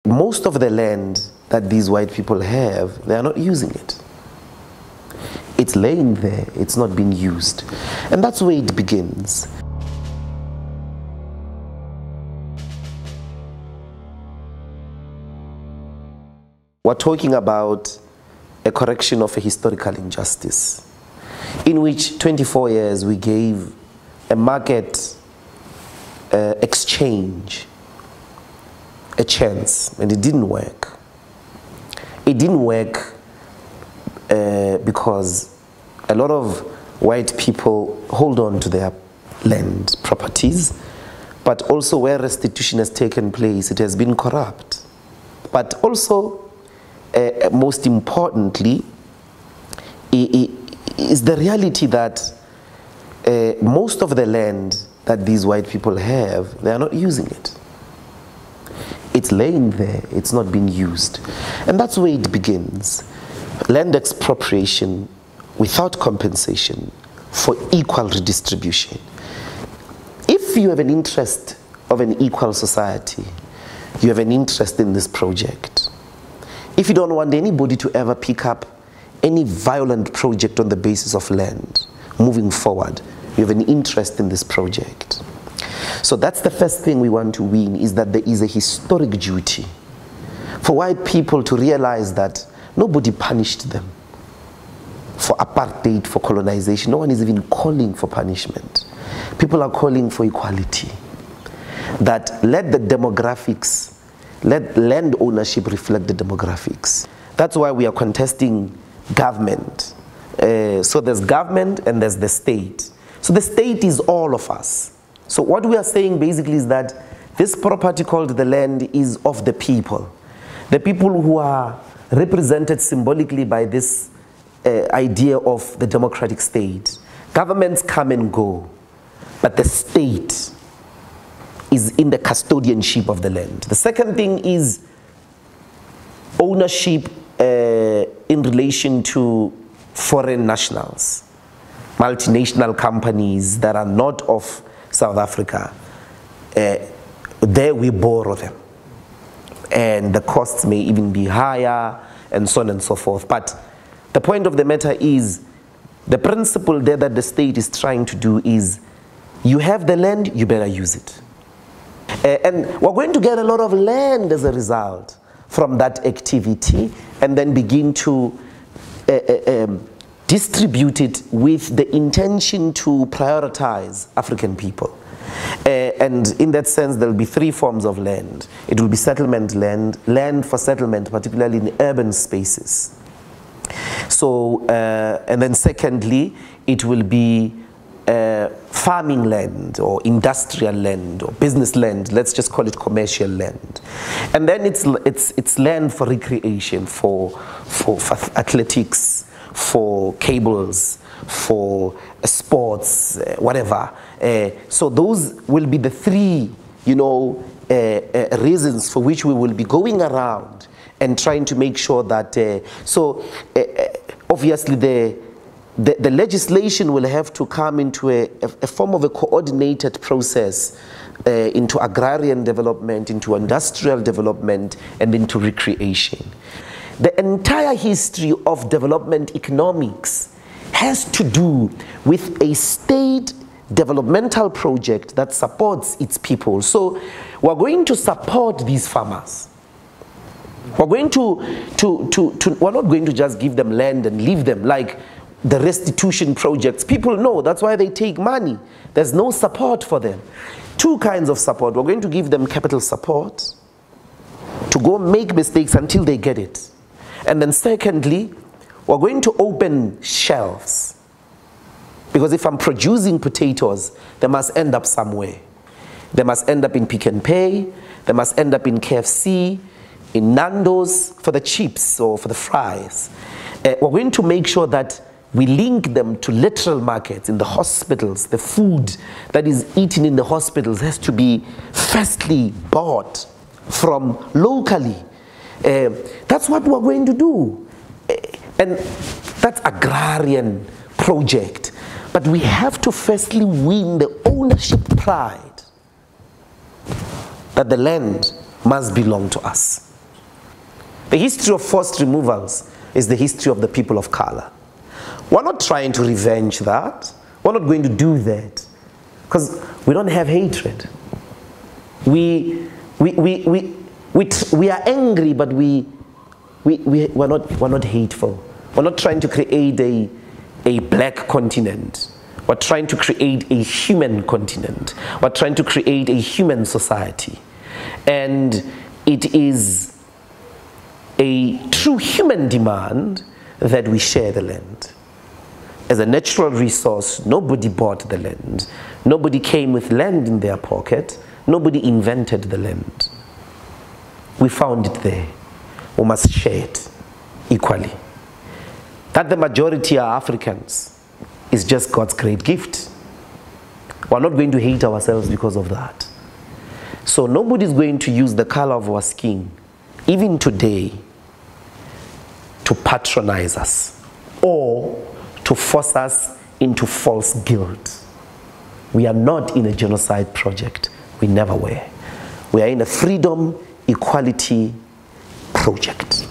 Most of the land that these white people have, they are not using it. It's laying there, it's not being used. And that's where it begins. We're talking about a correction of a historical injustice, in which 24 years we gave a market exchange a chance, and it didn't work. It didn't work because a lot of white people hold on to their land properties, but also where restitution has taken place, it has been corrupt. But also, most importantly, is the reality that most of the land that these white people have, they are not using it. It's laying there, it's not being used. And that's where it begins. Land expropriation without compensation for equal redistribution. If you have an interest of an equal society, you have an interest in this project. If you don't want anybody to ever pick up any violent project on the basis of land moving forward, you have an interest in this project. So that's the first thing we want to win, is that there is a historic duty for white people to realize that nobody punished them for apartheid, for colonization. No one is even calling for punishment. People are calling for equality. That let the demographics, let land ownership reflect the demographics. That's why we are contesting government. So there's government and there's the state. So the state is all of us. So what we are saying basically is that this property called the land is of the people. The people who are represented symbolically by this idea of the democratic state. Governments come and go, but the state is in the custodianship of the land. The second thing is ownership in relation to foreign nationals, multinational companies that are not of South Africa. There we borrow them, and the costs may even be higher, and so on and so forth. But the point of the matter is, the principle there that the state is trying to do is, you have the land, you better use it. And we're going to get a lot of land as a result from that activity, and then begin to distribute it with the intention to prioritize African people. And in that sense, there will be three forms of land. It will be settlement land, land for settlement, particularly in urban spaces. So, and then secondly, it will be farming land or industrial land or business land. Let's just call it commercial land. And then it's land for recreation, for athletics, for cables, for sports, whatever. So those will be the three, reasons for which we will be going around and trying to make sure that, obviously the legislation will have to come into a form of a coordinated process into agrarian development, into industrial development, and into recreation. The entire history of development economics has to do with a state developmental project that supports its people. So we're going to support these farmers. We're going we're not going to just give them land and leave them like the restitution projects. People know that's why they take money. There's no support for them. Two kinds of support. We're going to give them capital support to go make mistakes until they get it. And then secondly, we're going to open shelves. Because if I'm producing potatoes, they must end up somewhere. They must end up in Pick and Pay. They must end up in KFC, in Nando's for the chips or for the fries. We're going to make sure that we link them to literal markets in the hospitals. The food that is eaten in the hospitals has to be firstly bought from locally. That's what we're going to do. And that's agrarian project. But we have to firstly win the ownership pride that the land must belong to us. The history of forced removals is the history of the people of color. We're not trying to revenge that. We're not going to do that because we don't have hatred. We are angry, but we're not hateful. We're not trying to create a black continent. We're trying to create a human continent. We're trying to create a human society. And it is a true human demand that we share the land. As a natural resource, nobody bought the land. Nobody came with land in their pocket. Nobody invented the land. We found it there. We must share it equally. That the majority are Africans is just God's great gift. We're not going to hate ourselves because of that. So nobody's going to use the color of our skin, even today, to patronize us or to force us into false guilt. We are not in a genocide project. We never were. We are in a freedom, equality project.